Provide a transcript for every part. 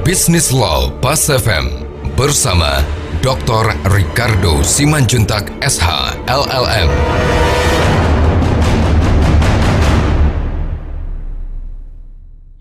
Business Law Pas FM bersama Dr. Ricardo Simanjuntak SH LLM.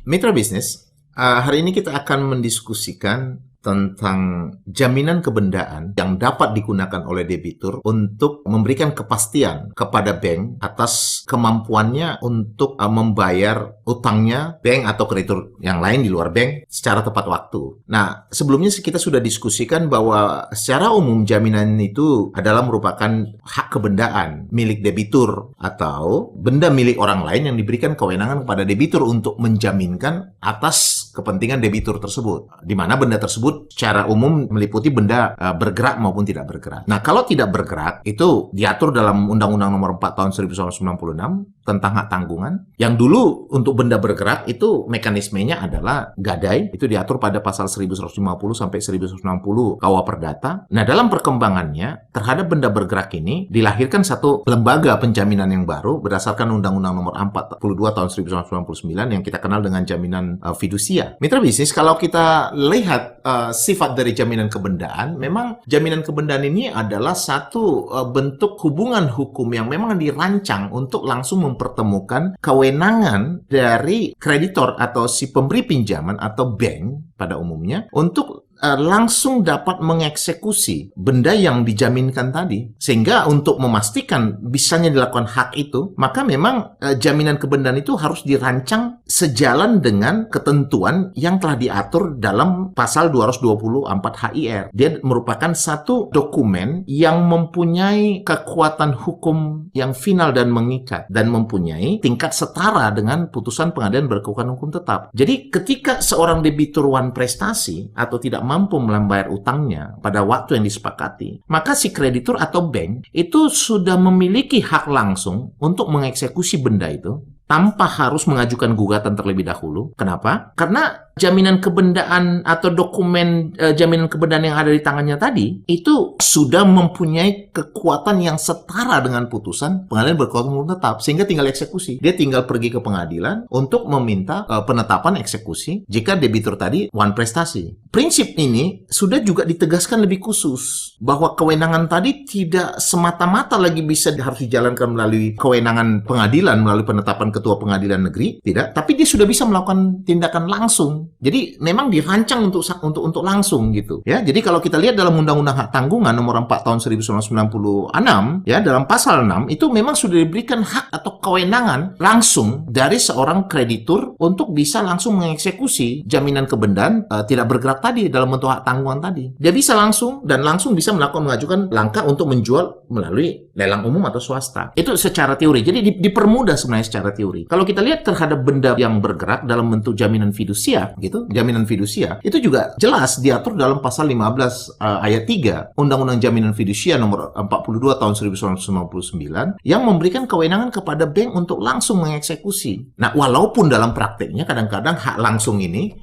Mitra bisnis, hari ini kita akan mendiskusikan tentang jaminan kebendaan yang dapat digunakan oleh debitur untuk memberikan kepastian kepada bank atas kemampuannya untuk membayar utangnya bank atau kreditur yang lain di luar bank secara tepat waktu. Nah, sebelumnya kita sudah diskusikan bahwa secara umum jaminan itu adalah merupakan hak kebendaan milik debitur atau benda milik orang lain yang diberikan kewenangan kepada debitur untuk menjaminkan atas kepentingan debitur tersebut, di mana benda tersebut secara umum meliputi benda bergerak maupun tidak bergerak. Nah, kalau tidak bergerak itu diatur dalam Undang-Undang Nomor 4 Tahun 1996 tentang hak tanggungan. Yang dulu untuk benda bergerak itu mekanismenya adalah gadai, itu diatur pada pasal 1150 sampai 1160 KUH Perdata. Nah, dalam perkembangannya terhadap benda bergerak ini dilahirkan satu lembaga penjaminan yang baru berdasarkan Undang-Undang Nomor 42 Tahun 1999 yang kita kenal dengan jaminan fidusia. Mitra bisnis, kalau kita lihat sifat dari jaminan kebendaan, memang jaminan kebendaan ini adalah satu bentuk hubungan hukum yang memang dirancang untuk langsung mempertemukan kewenangan dari kreditor atau si pemberi pinjaman atau bank pada umumnya untuk langsung dapat mengeksekusi benda yang dijaminkan tadi. Sehingga untuk memastikan bisanya dilakukan hak itu, maka memang jaminan kebendaan itu harus dirancang sejalan dengan ketentuan yang telah diatur dalam pasal 224 HIR. Dia merupakan satu dokumen yang mempunyai kekuatan hukum yang final dan mengikat dan mempunyai tingkat setara dengan putusan pengadilan berkekuatan hukum tetap. Jadi ketika seorang debitur wan prestasi atau tidak mampu membayar utangnya pada waktu yang disepakati, maka si kreditur atau bank itu sudah memiliki hak langsung untuk mengeksekusi benda itu tanpa harus mengajukan gugatan terlebih dahulu. Kenapa? Karena jaminan kebendaan atau dokumen jaminan kebendaan yang ada di tangannya tadi itu sudah mempunyai kekuatan yang setara dengan putusan pengadilan berkekuatan hukum tetap, sehingga tinggal eksekusi. Dia tinggal pergi ke pengadilan untuk meminta penetapan eksekusi jika debitur tadi wan prestasi. Prinsip ini sudah juga ditegaskan lebih khusus bahwa kewenangan tadi tidak semata-mata lagi bisa harus dijalankan melalui kewenangan pengadilan, melalui penetapan ketua pengadilan negeri, tidak, tapi dia sudah bisa melakukan tindakan langsung. Jadi memang dirancang untuk langsung gitu ya. Jadi kalau kita lihat dalam Undang-Undang Hak Tanggungan Nomor 4 Tahun 1996 ya, dalam pasal 6 itu memang sudah diberikan hak atau kewenangan langsung dari seorang kreditur untuk bisa langsung mengeksekusi jaminan kebendaan tidak bergerak tadi dalam bentuk hak tanggungan tadi. Dia bisa langsung bisa mengajukan langkah untuk menjual melalui lelang umum atau swasta. Itu secara teori. Jadi dipermudah sebenarnya secara teori. Kalau kita lihat terhadap benda yang bergerak dalam bentuk jaminan fidusia, gitu, jaminan fidusia itu juga jelas diatur dalam pasal 15 ayat 3 Undang-Undang Jaminan Fidusia Nomor 42 Tahun 1999 yang memberikan kewenangan kepada bank untuk langsung mengeksekusi. Nah, walaupun dalam prakteknya kadang-kadang hak langsung ini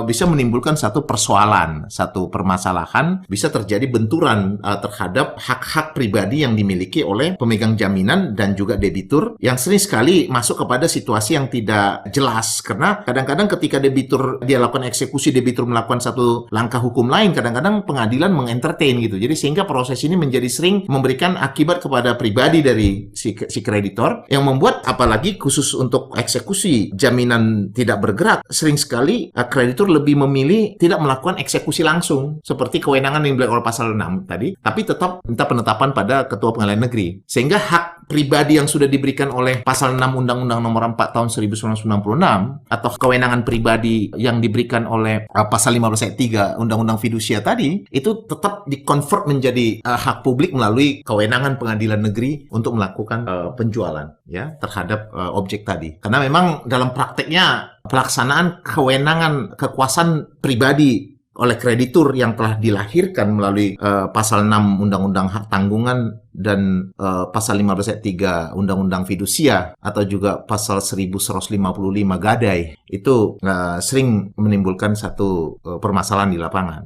bisa menimbulkan satu persoalan, satu permasalahan, bisa terjadi benturan terhadap hak-hak pribadi yang dimiliki oleh pemegang jaminan dan juga debitur yang sering sekali masuk kepada situasi yang tidak jelas. Karena kadang-kadang ketika debitur dia lakukan eksekusi, debitur melakukan satu langkah hukum lain, kadang-kadang pengadilan mengentertain gitu. Jadi sehingga proses ini menjadi sering memberikan akibat kepada pribadi dari si kreditor yang membuat, apalagi khusus untuk eksekusi jaminan tidak bergerak, sering sekali kreditur lebih memilih tidak melakukan eksekusi langsung seperti kewenangan yang dibilang oleh pasal 6 tadi, tapi tetap minta penetapan pada ketua pengadilan negeri. Sehingga hak pribadi yang sudah diberikan oleh pasal 6 Undang-Undang Nomor 4 Tahun 1996 atau kewenangan pribadi yang diberikan oleh pasal 15 ayat 3 Undang-Undang Fidusia tadi itu tetap dikonvert menjadi hak publik melalui kewenangan pengadilan negeri untuk melakukan penjualan ya terhadap objek tadi. Karena memang dalam prakteknya pelaksanaan kewenangan kekuasaan pribadi oleh kreditur yang telah dilahirkan melalui pasal 6 Undang-Undang Hak Tanggungan dan pasal 15 ayat 3 Undang-Undang Fidusia atau juga pasal 1155 gadai itu sering menimbulkan satu permasalahan di lapangan.